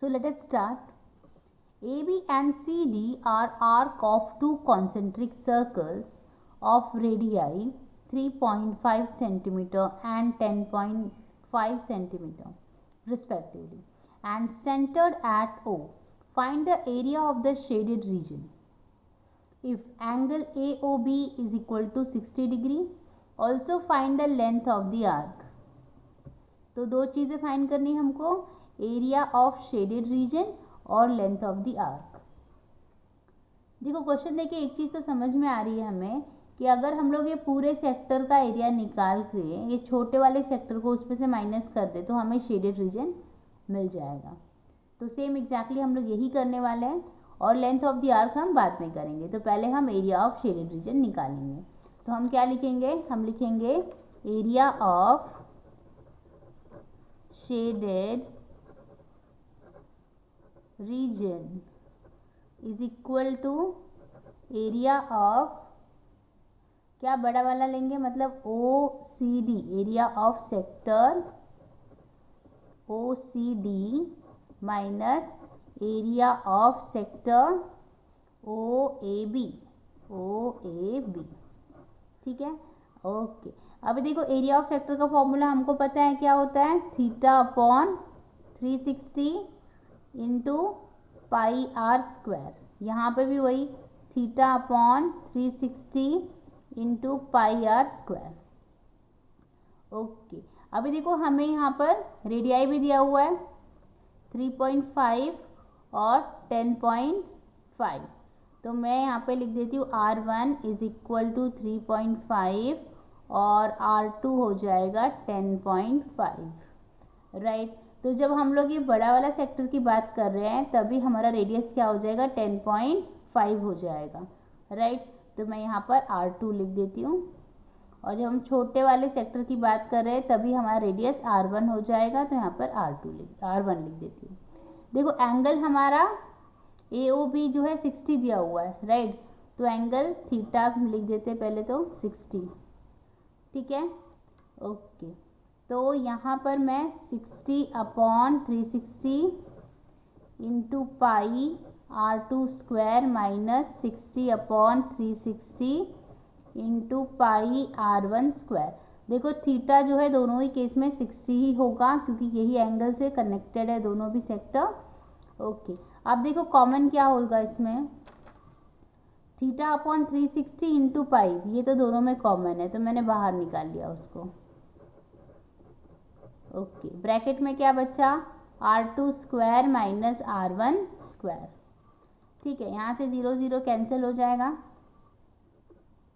So let us start. AB and CD are arc of two concentric circles of radii 3.5 cm and 10.5 cm respectively and centered at O. Find the area of the shaded region. If angle AOB is equal to 60 degree, also find the length of the arc. तो दो चीज़ें find करनी हमको, area of shaded reason और length of the arc. देखो question देखिए, एक चीज़ तो समझ में आ रही है हमें कि अगर हम लोग ये पूरे सेक्टर का एरिया निकाल के ये छोटे वाले सेक्टर को उसमें से माइनस कर दे तो हमें शेडेड रीजन मिल जाएगा। तो सेम एग्जैक्टली हम लोग यही करने वाले हैं और लेंथ ऑफ द आर्क हम बाद में करेंगे। तो पहले हम एरिया ऑफ शेडेड रीजन निकालेंगे। तो हम क्या लिखेंगे, हम लिखेंगे area of shaded region is equal to area of, क्या बड़ा वाला लेंगे मतलब OCD, area of sector OCD minus area of sector OAB, ठीक है, ओके। अब देखो एरिया ऑफ सेक्टर का फॉर्मूला हमको पता है क्या होता है, theta upon 360 into pi r square. यहाँ पे भी वही theta upon 360 into pi r square. Okay, अभी देखो हमें यहाँ पर रेडियाई भी दिया हुआ है 3.5 और 10.5। तो मैं यहाँ पे लिख देती हूँ R1 इज इक्वल टू 3.5 और R2 हो जाएगा 10.5, राइट। तो जब हम लोग ये बड़ा वाला सेक्टर की बात कर रहे हैं तभी हमारा रेडियस क्या हो जाएगा, 10.5 हो जाएगा, राइट। तो मैं यहाँ पर R2 लिख देती हूँ। और जब हम छोटे वाले सेक्टर की बात कर रहे हैं तभी हमारा रेडियस R1 हो जाएगा, तो यहाँ पर R1 लिख देती हूँ। देखो एंगल हमारा AOB जो है 60 दिया हुआ है, राइट। तो एंगल थीटा लिख देते हैं पहले तो 60, ठीक है, ओके। तो यहाँ पर मैं 60 अपॉन 360 इंटू पाई R2 square minus 60 upon 360 into पाई R1 स्क्वायर। देखो थीटा जो है दोनों ही केस में 60 ही होगा क्योंकि यही एंगल से कनेक्टेड है दोनों भी सेक्टर, ओके। अब देखो कॉमन क्या होगा इसमें, थीटा अपॉन 360 इंटू पाई, ये तो दोनों में कॉमन है तो मैंने बाहर निकाल लिया उसको, ओके। ब्रैकेट में क्या बचा, R2 square minus R1 square, ठीक है। यहाँ से 0 0 कैंसिल हो जाएगा,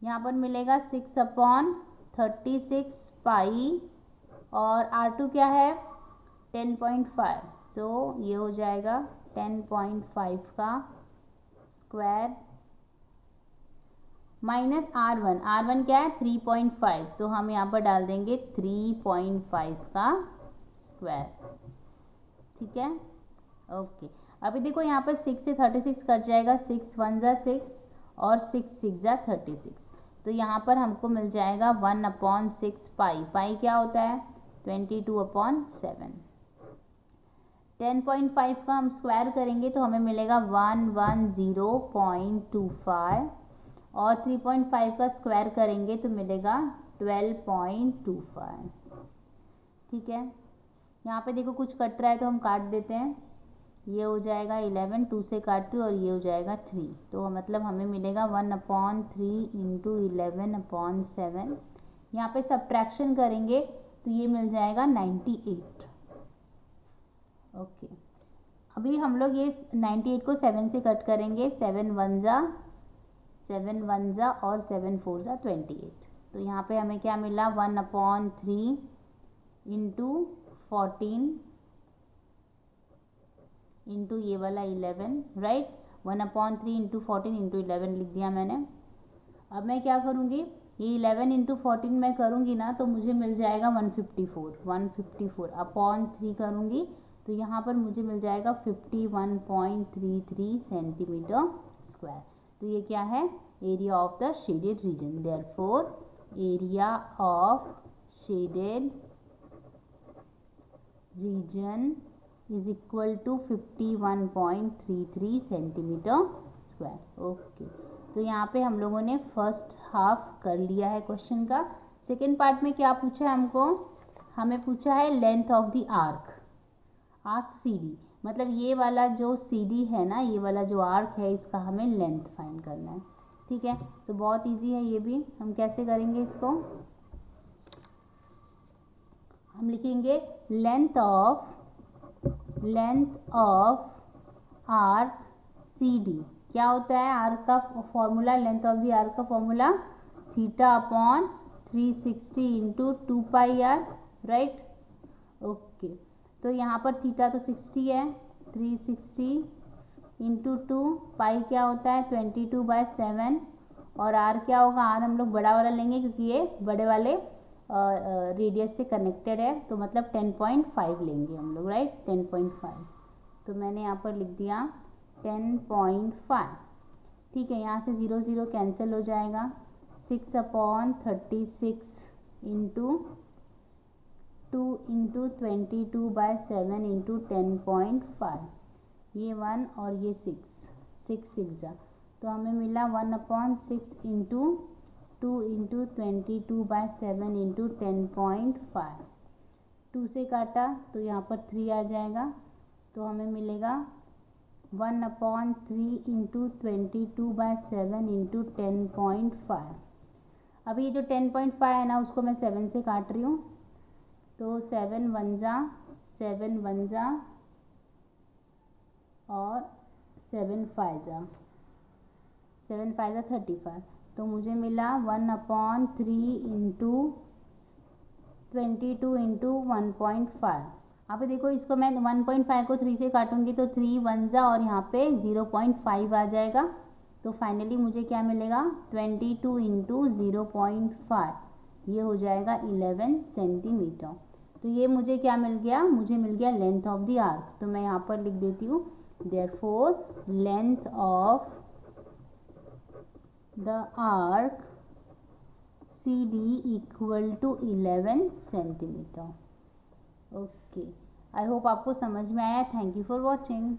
यहाँ पर मिलेगा 6 अपॉन 36 पाई और R2 क्या है 10.5, तो ये हो जाएगा 10.5 का स्क्वायर माइनस R1 क्या है 3.5, तो हम यहाँ पर डाल देंगे 3.5 का स्क्वायर, ठीक है, ओके। अभी देखो यहाँ पर 6 से 36 कट जाएगा, 6 1 जा 6 और 6 6 जा 36, तो यहाँ पर हमको मिल जाएगा 1/6 पाई क्या होता है 22/7। 10.5 का हम स्क्वायर करेंगे तो हमें मिलेगा 110.25 और 3.5 का स्क्वायर करेंगे तो मिलेगा 12.25, ठीक है। यहाँ पे देखो कुछ कट रहा है तो हम काट देते हैं, ये हो जाएगा 11, 2 से काट रही और ये हो जाएगा 3, तो मतलब हमें मिलेगा 1/3 इंटू 11/7। यहाँ पे सब्ट्रैक्शन करेंगे तो ये मिल जाएगा 98, ओके। अभी हम लोग ये 98 को 7 से कट करेंगे, 7 1 जा और 7 4 जा 28, तो यहाँ पे हमें क्या मिला 1/3 इंटू 14 इंटू ये वाला 11, राइट। 1/3 इंटू 14 इंटू 11 लिख दिया मैंने। अब मैं क्या करूँगी, ये 11 इंटू 14 मैं करूँगी ना तो मुझे मिल जाएगा 154 अपॉन 3 करूँगी तो यहाँ पर मुझे मिल जाएगा 51.33 सेंटीमीटर स्क्वायर। तो ये क्या है, area of the shaded region. Therefore area of shaded region is equal to 51.33 centimetre square. Okay, तो यहाँ पे हम लोगों ने फर्स्ट हाफ कर लिया है क्वेश्चन का। सेकेंड पार्ट में क्या पूछा है हमको, हमें पूछा है length of the arc CD, मतलब ये वाला जो CD है ना, ये वाला जो आर्क है, इसका हमें लेंथ फाइंड करना है। ठीक है, तो बहुत इजी है ये भी। हम कैसे करेंगे इसको, हम लिखेंगे लेंथ ऑफ आर्क CD। क्या होता है आर्क का formula, length of the arc का formula theta upon 360 into 2 pi R, right. Okay, तो यहाँ पर थीटा तो 60 है, 360 इंटू 2, पाई क्या होता है 22/7, और आर क्या होगा, आर हम लोग बड़ा वाला लेंगे क्योंकि ये बड़े वाले रेडियस से कनेक्टेड है, तो मतलब 10.5 लेंगे हम लोग, राइट, 10.5। तो मैंने यहाँ पर लिख दिया 10.5। ठीक है, यहाँ से 0 0 कैंसिल हो जाएगा, 6/36 इंटू 2 इंटू 22/7 इंटू 10.5, ये 1 और ये 6 6 तो हमें मिला 1/6 इंटू 2 इंटू 22/7 इंटू 10.5। 2 से काटा तो यहाँ पर 3 आ जाएगा, तो हमें मिलेगा 1/3 इंटू 22/7 इंटू 10.5। अभी ये जो 10.5 है ना, उसको मैं 7 से काट रही हूँ, तो 7 1 जा और 7 5 जा, 35, तो मुझे मिला 1/3 इंटू 22 इंटू 1.5। अब देखो इसको मैं 1.5 को 3 से काटूंगी तो 3 1 जा और यहाँ पे 0.5 आ जाएगा, तो फाइनली मुझे क्या मिलेगा 22 इंटू 0.5, ये हो जाएगा 11 सेंटीमीटर। तो ये मुझे क्या मिल गया, मुझे मिल गया लेंथ ऑफ द आर्क। तो मैं यहाँ पर लिख देती हूँ therefore length of the arc CD equal to 11 centimetre. Okay, I hope आपको समझ में आया। Thank you for watching.